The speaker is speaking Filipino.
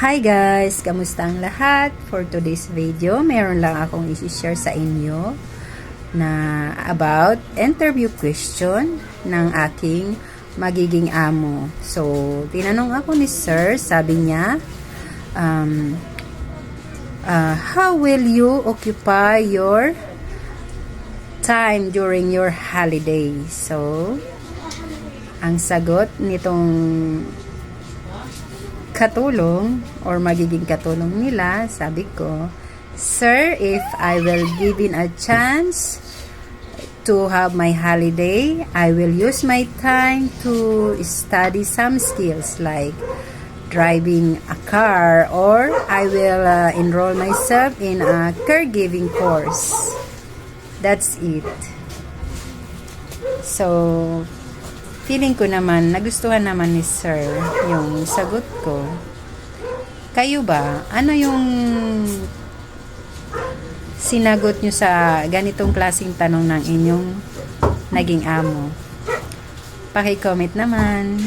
Hi guys! Kamusta ang lahat? For today's video, meron lang akong isi-share sa inyo na about interview question ng aking magiging amo. So, tinanong ako ni sir, sabi niya, how will you occupy your time during your holiday? So, ang sagot nitong katulong or magiging katulong nila, sabi ko, Sir, if I will given a chance to have my holiday, I will use my time to study some skills like driving a car, or I will enroll myself in a caregiving course. That's it. So, feeling ko naman, nagustuhan naman ni sir yung sagot ko. Kayo ba? Ano yung sinagot nyo sa ganitong klaseng tanong ng inyong naging amo? Paki-comment naman.